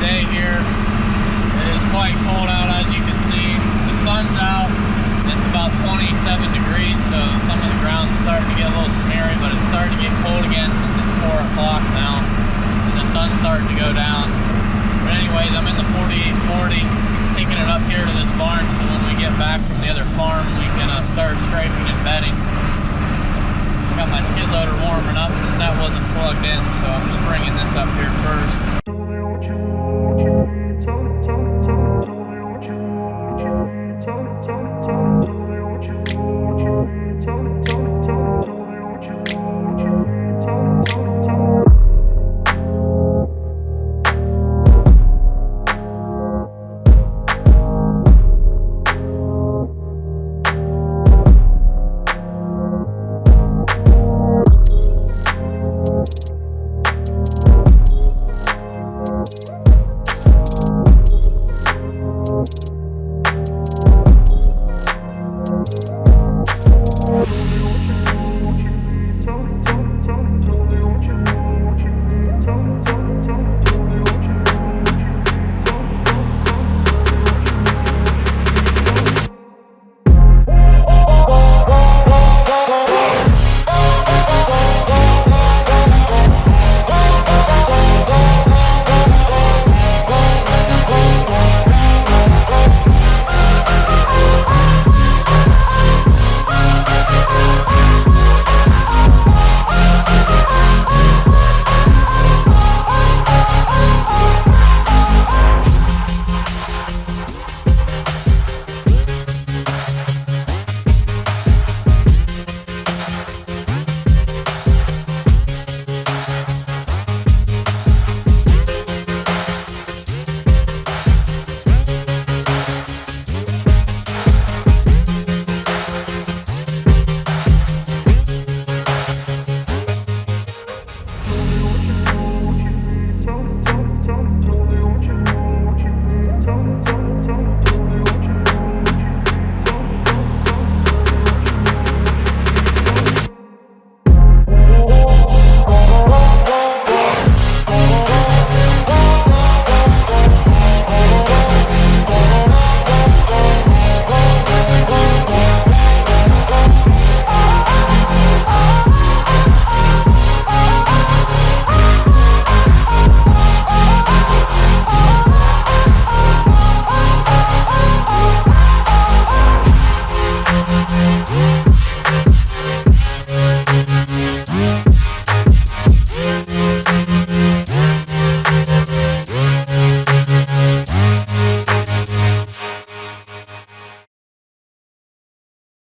day here. It is quite cold out, as you can see. The sun's out. It's about 27 degrees, so some of the ground's starting to get a little smeary, but it's starting to get cold again since it's 4 o'clock now, and the sun's starting to go down. But anyways, I'm in the 4840, taking it up here to this barn, so when we get back from the other farm, we can start scraping and bedding. Got my skid loader warming up since that wasn't plugged in, so I'm just bringing this up here first.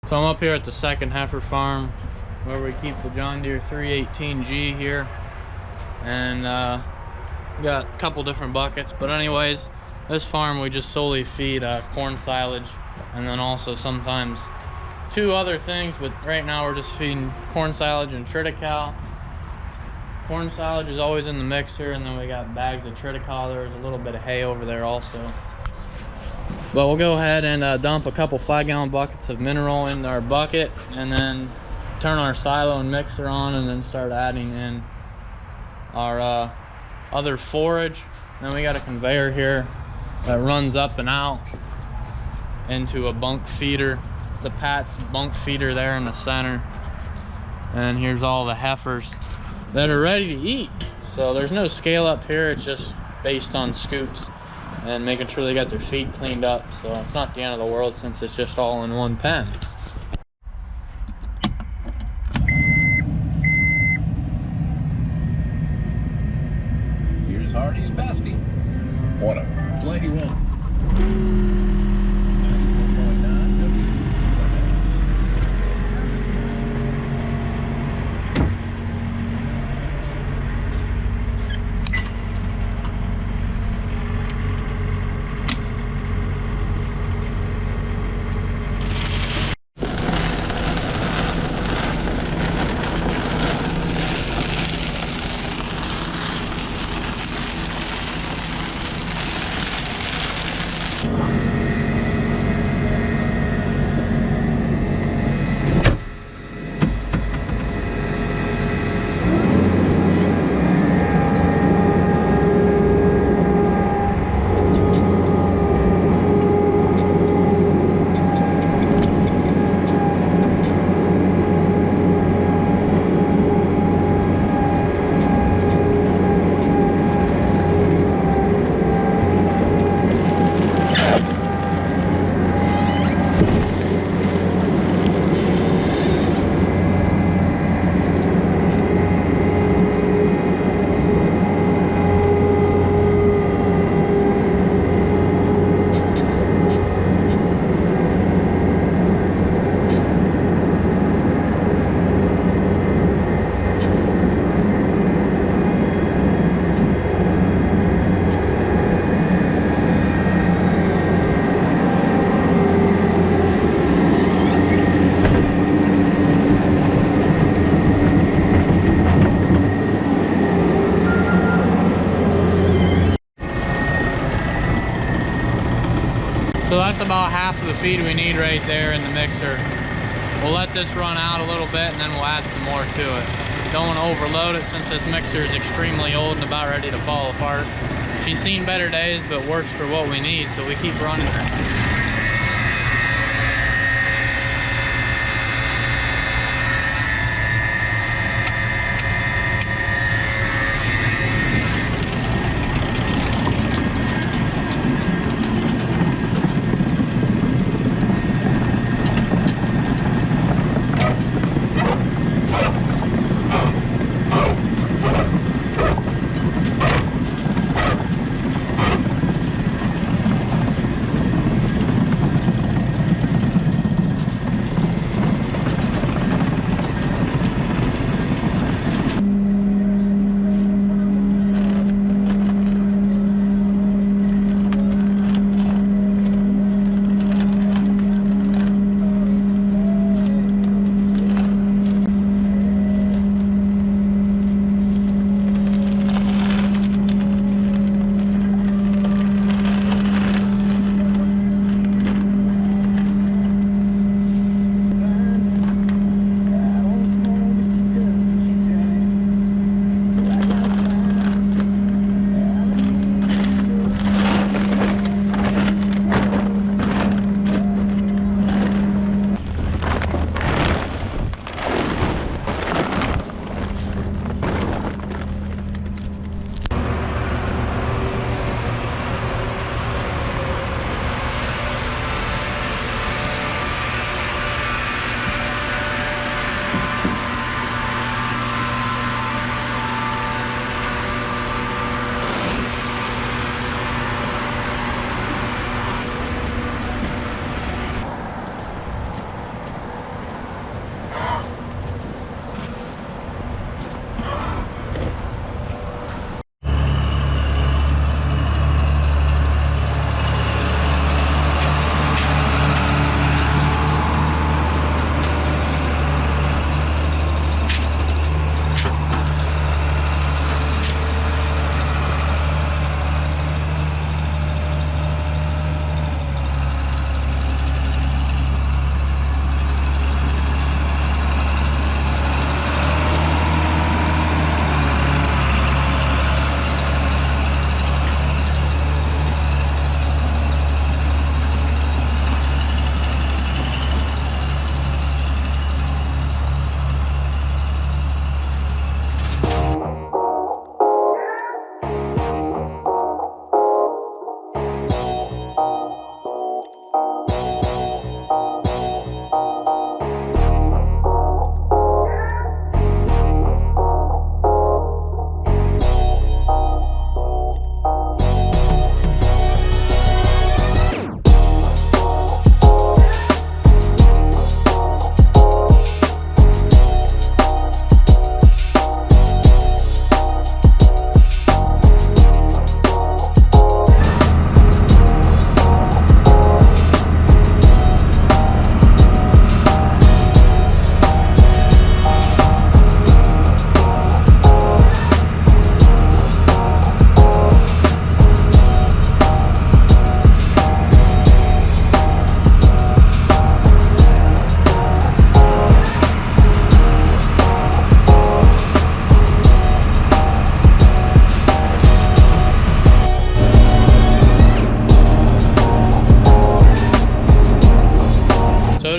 So I'm up here at the second heifer farm where we keep the John Deere 318G here, and we got a couple different buckets. But anyways, this farm we just solely feed corn silage, and then also sometimes 2 other things, but right now we're just feeding corn silage and triticale. Corn silage is always in the mixer, and then we got bags of triticale. There's a little bit of hay over there also. But we'll go ahead and dump a couple 5-gallon buckets of mineral in our bucket, and then turn our silo and mixer on, and then start adding in our other forage. Then we got a conveyor here that runs up and out into a bunk feeder. It's a Pat's bunk feeder there in the center. And here's all the heifers that are ready to eat. So there's no scale up here, it's just based on scoops and making sure they got their feed cleaned up. So it's not the end of the world since it's just all in one pen. Here's Hardy's basket. What a flighty one. that's about half of the feed we need right there in the mixer. We'll let this run out a little bit and then we'll add some more to it. Don't want to overload it since this mixer is extremely old and about ready to fall apart. She's seen better days, but works for what we need, so we keep running her.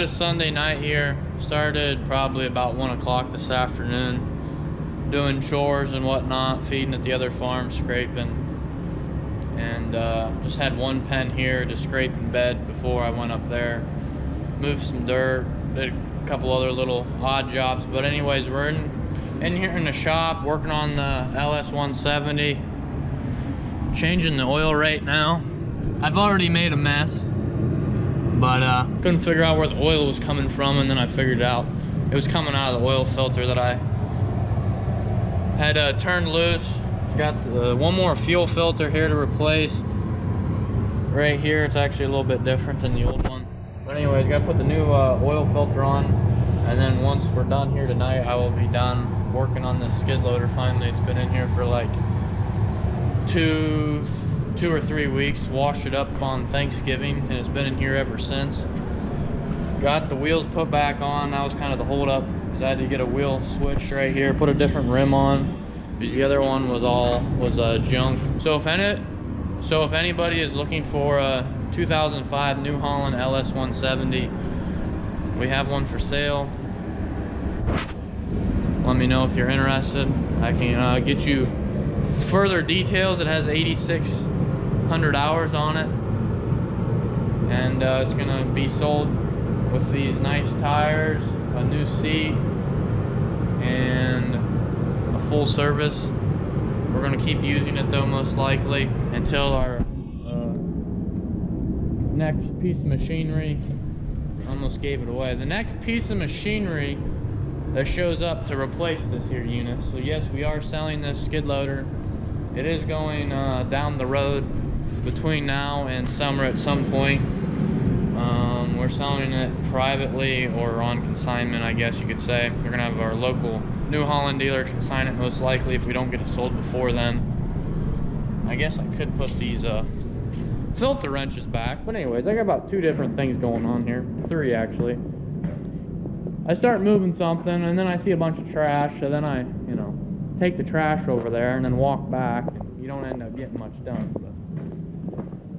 Sunday night here. Started probably about 1 o'clock this afternoon, doing chores and whatnot, feeding at the other farm, scraping, and just had one pen here to scrape in bed before I went up there. Moved some dirt, did a couple other little odd jobs, but anyways, we're in here in the shop working on the LS170, changing the oil right now. I've already made a mess, but couldn't figure out where the oil was coming from, and then I figured out it was coming out of the oil filter that I had turned loose. I've got one more fuel filter here to replace. Right here, it's actually a little bit different than the old one. But anyways, gotta put the new oil filter on, and then once we're done here tonight, I will be done working on this skid loader finally. It's been in here for like two 2 or 3 weeks, washed it up on Thanksgiving, and it's been in here ever since. Got the wheels put back on. That was kind of the holdup, because I had to get a wheel switched right here, put a different rim on, because the other one was junk. So if anybody is looking for a 2005 New Holland LS 170, we have one for sale. Let me know if you're interested. I can get you further details. It has 8,600 hours on it, and it's gonna be sold with these nice tires, a new seat, and a full service. We're gonna keep using it though, most likely, until our next piece of machinery, almost gave it away. The next piece of machinery that shows up to replace this here unit. So yes, we are selling this skid loader. It is going down the road between now and summer at some point. We're selling it privately or on consignment, I guess you could say. We're gonna have our local New Holland dealer consign it, most likely, if we don't get it sold before then. I guess I could put these filter wrenches back, but anyways, I got about 2 different things going on here. 3 actually. I start moving something, and then I see a bunch of trash, so then I, take the trash over there and then walk back. You don't end up getting much done.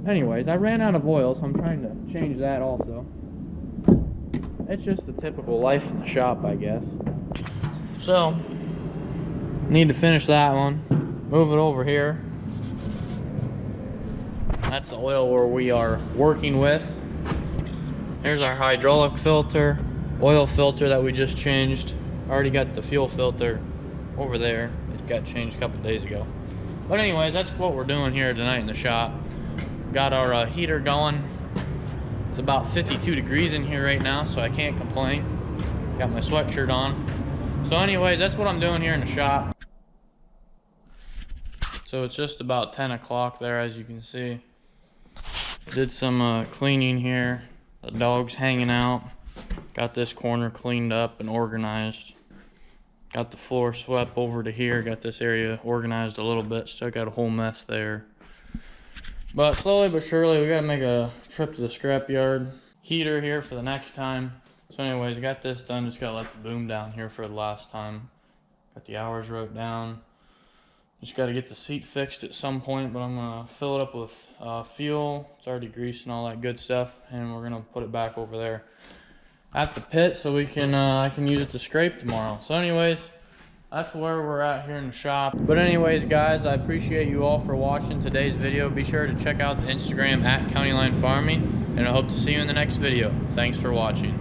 But anyways, I ran out of oil, so I'm trying to change that also. It's just the typical life in the shop, I guess. So, need to finish that one. Move it over here. That's the oil where we are working with. Here's our hydraulic filter, oil filter that we just changed. Already got the fuel filter over there. It got changed a couple days ago. But anyways, that's what we're doing here tonight in the shop. Got our heater going. It's about 52 degrees in here right now, so I can't complain. Got my sweatshirt on. So anyways, that's what I'm doing here in the shop. So it's just about 10 o'clock there, as you can see. Did some cleaning here. The dog's hanging out. Got this corner cleaned up and organized. Got the floor swept over to here. Got this area organized a little bit. Still got a whole mess there. But slowly but surely, we gotta make a trip to the scrapyard. Heater here for the next time. So anyways, got this done. Just gotta let the boom down here for the last time. Got the hours wrote down. Just gotta get the seat fixed at some point, but I'm gonna fill it up with fuel. It's already greased and all that good stuff, and we're gonna put it back over there at the pit so we can I can use it to scrape tomorrow. So anyways, that's where we're at here in the shop. But anyways, guys, I appreciate you all for watching today's video. Be sure to check out the Instagram at CountyLine Farming, and I hope to see you in the next video. Thanks for watching.